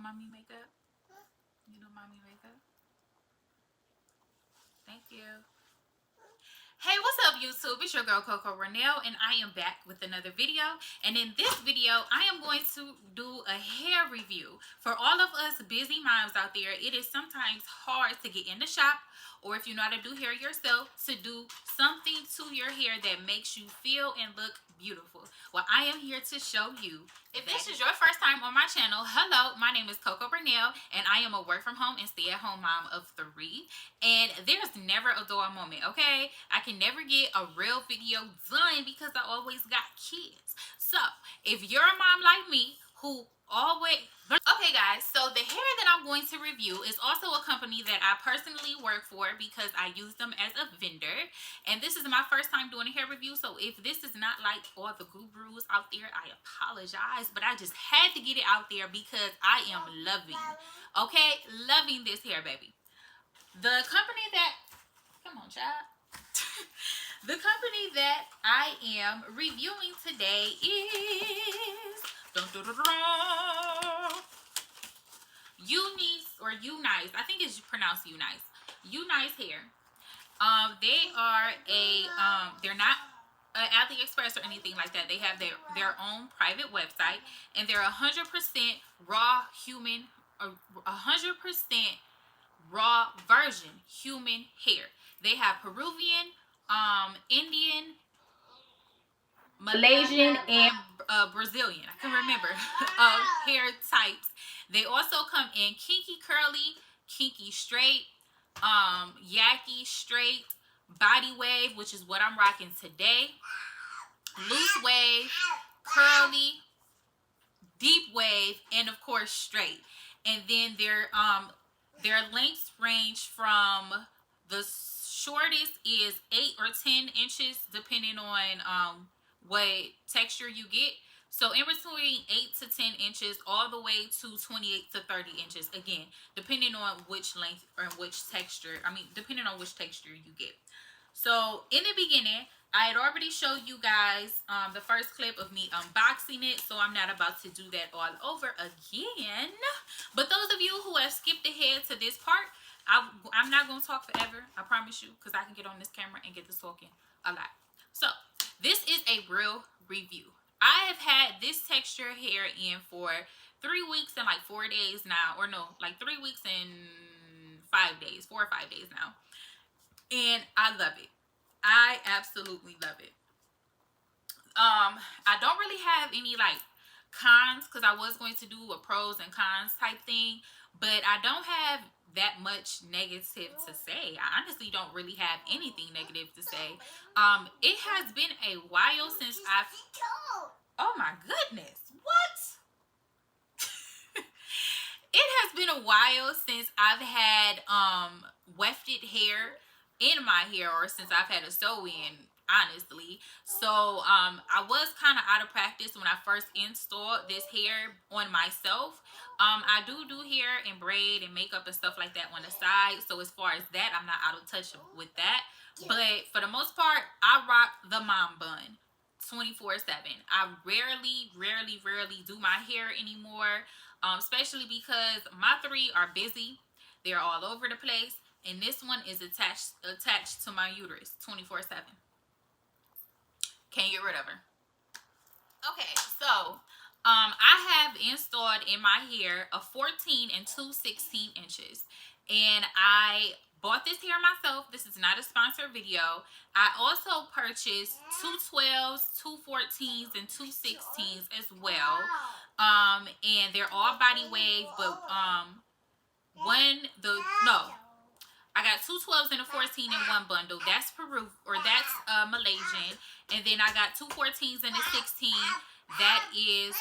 mommy makeup? You do mommy makeup? Thank you. Hey, what's up YouTube? It's your girl CoCoRenale and I am back with another video. And in this video, I am going to do a hair review. For all of us busy moms out there, it is sometimes hard to get in the shop, or if you know how to do hair yourself, to do something to your hair that makes you feel and look beautiful. Well, I am here to show you. If this is your first time on my channel, hello, my name is CoCoRenale and I am a work from home and stay at home mom of 3. And there's never a dull moment, okay? I can never get a real video done because I always got kids. So if you're a mom like me who always... Okay guys, so the hair that I'm going to review is also a company that I personally work for because I use them as a vendor. And this is my first time doing a hair review, so if this is not like all the gurus out there, I apologize. But I just had to get it out there because I am loving, okay, loving this hair, baby. The company that... Come on, child. The company that I am reviewing today is Unice or Unice. I think it's pronounced Unice. Unice hair. They are a they're not AliExpress or anything like that. They have their own private website, and they're 100% raw human, 100% raw virgin human hair. They have Peruvian, Indian, Malaysian, and Brazilian. I can remember hair types. They also come in kinky curly, kinky straight, yaki straight, body wave, which is what I'm rocking today, loose wave, curly, deep wave, and of course straight. And then their lengths range from, the shortest is 8 or 10 inches depending on what texture you get. So in between 8 to 10 inches all the way to 28 to 30 inches, again depending on which length or which texture, depending on which texture you get. So in the beginning, I had already showed you guys the first clip of me unboxing it, so I'm not about to do that all over again. But those of you who have skipped ahead to this part, I'm not going to talk forever, I promise you, because I can get on this camera and get this talking a lot. So this is a real review. I have had this texture hair in for 3 weeks and like 4 days now, or no, like 3 weeks and 5 days, 4 or 5 days now. And I love it. I absolutely love it. I don't really have any like cons, because I was going to do a pros and cons type thing, but I don't have that much negative to say. I honestly don't really have anything negative to say. It has been a while since I've... Oh my goodness, what? It has been a while since I've had wefted hair in my hair, or since I've had a sew-in, honestly. So I was kind of out of practice when I first installed this hair on myself. I do hair and braid and makeup and stuff like that on the side, so as far as that, I'm not out of touch with that. But for the most part, I rock the mom bun 24/7. I rarely do my hair anymore, especially because my 3 are busy. They're all over the place, and this one is attached to my uterus 24/7. Can't get rid of her. Okay, so I have installed in my hair a 14 and 2 16 inches, and I bought this hair myself. This is not a sponsored video. I also purchased 2 12s, 2 14s, and 2 16s as well. And they're all body wave, but I got 2 12s and a 14 in one bundle. That's Peru, or that's Malaysian. And then I got 2 14s and a 16. That is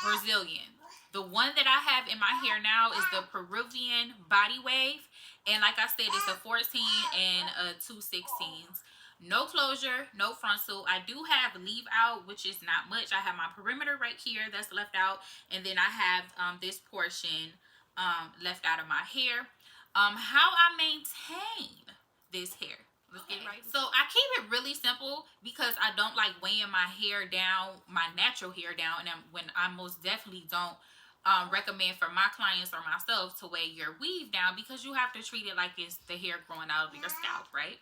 Brazilian. The one that I have in my hair now is the Peruvian body wave. And like I said, it's a 14 and a 2 16s. No closure, no frontal. I do have leave out, which is not much. I have my perimeter right here that's left out. And then I have this portion left out of my hair. How I maintain this hair. Let's get right. So I keep it really simple because I don't like weighing my hair down, my natural hair down, and when I most definitely don't recommend for my clients or myself to weigh your weave down, because you have to treat it like it's the hair growing out of your scalp, right?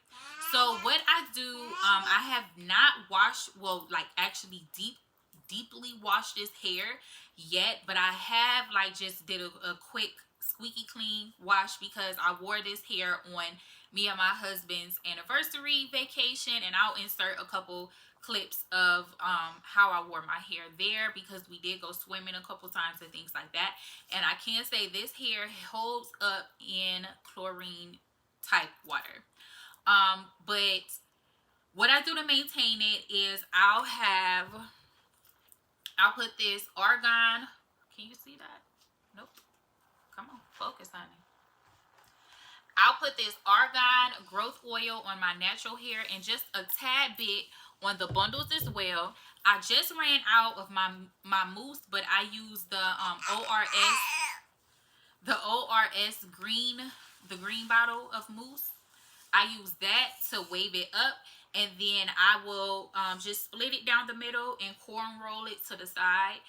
So what I do, I have not washed, well, like actually deeply washed this hair yet, but I have like just did a quick squeaky clean wash, because I wore this hair on me and my husband's anniversary vacation, and I'll insert a couple clips of how I wore my hair there, because we did go swimming a couple times and things like that. And I can say this hair holds up in chlorine type water. But what I do to maintain it is I'll put this argan. Can you see that? Nope. Come on, focus on it. I'll put this argan growth oil on my natural hair and just a tad bit on the bundles as well. I just ran out of my mousse, but I used the ORS green, the green bottle of mousse. I use that to wave it up, and then I will just split it down the middle and corn roll it to the side,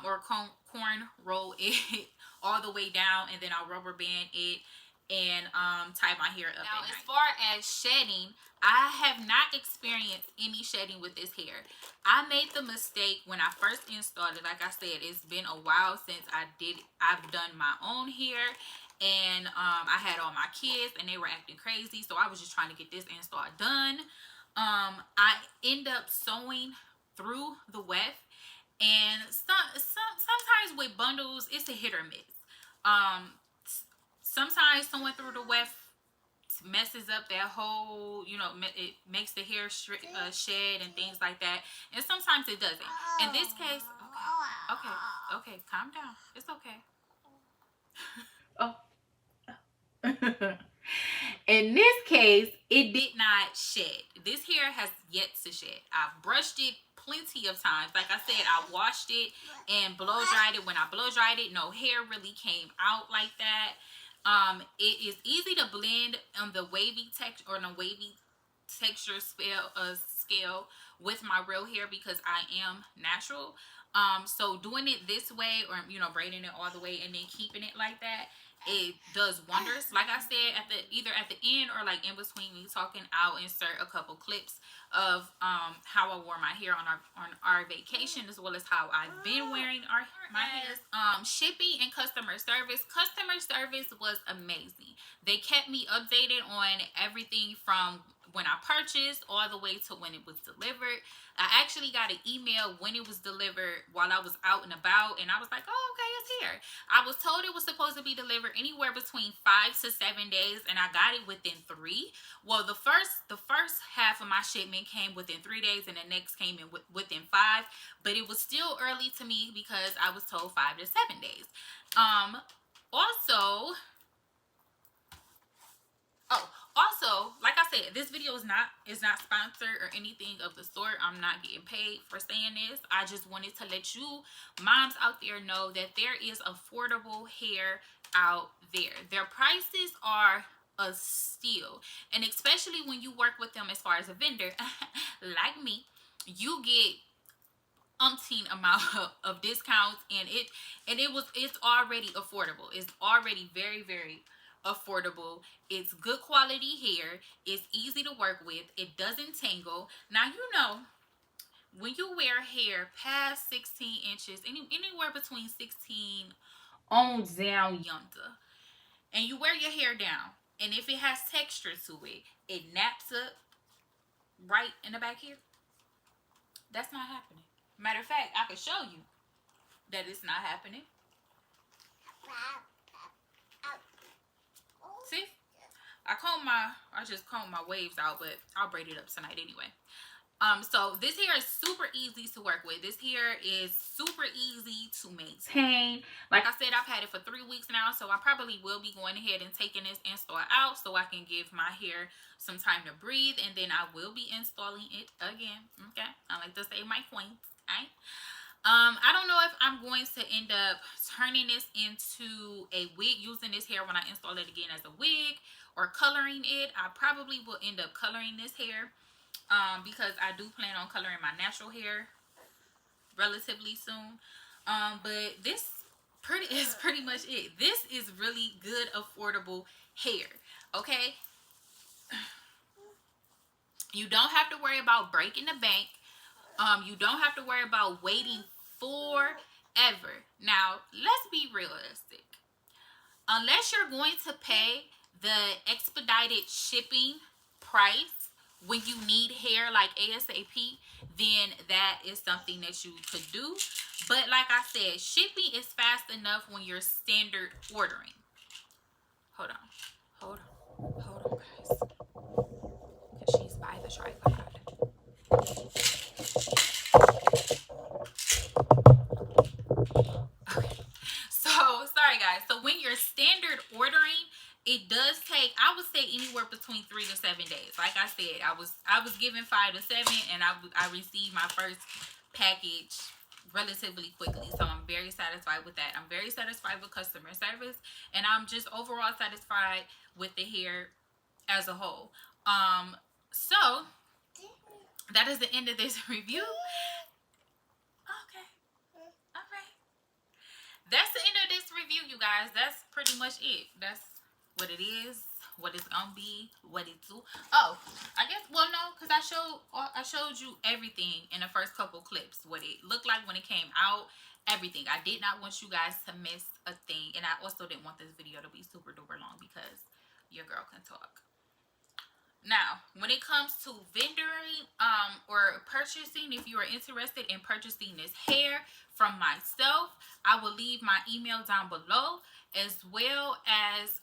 or corn roll it all the way down, and then I'll rubber band it and tie my hair up. Now, as far as shedding, I have not experienced any shedding with this hair. I made the mistake when I first installed it. Like I said, it's been a while since I've done my own hair, and I had all my kids and they were acting crazy, so I was just trying to get this install done. I end up sewing through the weft, and sometimes with bundles it's a hit or miss. Sometimes sewing through the weft messes up that whole, it makes the hair shed and things like that, and sometimes it doesn't. In this case, okay, calm down, it's okay. Oh. In this case, it did not shed. This hair has yet to shed. I've brushed it plenty of times. Like I said, I washed it and blow dried it. When I blow dried it, no hair really came out like that. It is easy to blend on the wavy texture or the wavy texture scale with my real hair, because I am natural. So doing it this way, or braiding it all the way and then keeping it like that, it does wonders. Like I said, either at the end or like in between me talking, I'll insert a couple clips of how I wore my hair on our vacation, as well as how I've been wearing my hair. Shipping and customer service. Customer service was amazing. They kept me updated on everything from when I purchased all the way to when it was delivered. I actually got an email when it was delivered while I was out and about, and I was like, oh, okay, it's here. I was told it was supposed to be delivered anywhere between 5 to 7 days, and I got it within 3. Well, the first half of my shipment came within 3 days, and the next came in within 5, but it was still early to me because I was told 5 to 7 days. Also, like I said, this video is not sponsored or anything of the sort. I'm not getting paid for saying this. I just wanted to let you moms out there know that there is affordable hair out there. Their prices are a steal, and especially when you work with them as far as a vendor like me, you get umpteen amount of discounts, and it's already affordable. It's already very, very affordable. It's good quality hair. It's easy to work with. It doesn't tangle. Now, when you wear hair past 16 inches, anywhere between 16 on down yonder, and you wear your hair down, and if it has texture to it, it naps up right in the back here. That's not happening. Matter of fact, I can show you that it's not happening. See? I just combed my waves out, but I'll braid it up tonight anyway. So this hair is super easy to work with. This hair is super easy to maintain. Like I said, I've had it for 3 weeks now, so I probably will be going ahead and taking this install out so I can give my hair some time to breathe, and then I will be installing it again. Okay, I like to say my points. Right? I don't know if I'm going to end up turning this into a wig, using this hair when I install it again as a wig, or coloring it. I probably will end up coloring this hair, because I do plan on coloring my natural hair relatively soon. But this pretty much it. This is really good, affordable hair. Okay, you don't have to worry about breaking the bank. You don't have to worry about waiting forever. Now, let's be realistic. Unless you're going to pay the expedited shipping price when you need hair like ASAP, then that is something that you could do. But like I said, shipping is fast enough when you're standard ordering. Hold on, guys. Because she's by the tripod. Okay. So, sorry guys. So when you're standard ordering, it does take, I would say, anywhere between 3 to 7 days. Like I said, I was given 5 to 7, and I received my first package relatively quickly. So I'm very satisfied with that. I'm very satisfied with customer service, and I'm just overall satisfied with the hair as a whole. So that is the end of this review. Okay. All right. That's the end of this review, you guys. That's pretty much it. That's what it is, what it's gonna be, what it do. Oh, I guess, well, no, because I showed you everything in the first couple clips, what it looked like when it came out, everything. I did not want you guys to miss a thing, and I also didn't want this video to be super duper long because your girl can talk. Now, when it comes to vendoring or purchasing, if you are interested in purchasing this hair from myself, I will leave my email down below, as well as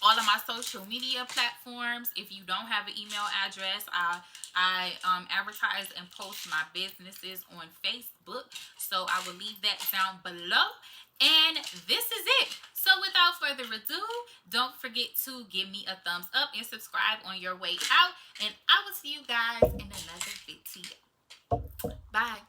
all of my social media platforms. If you don't have an email address, I advertise and post my businesses on Facebook, so I will leave that down below. And this is it. So without further ado, don't forget to give me a thumbs up and subscribe on your way out. And I will see you guys in another video. Bye.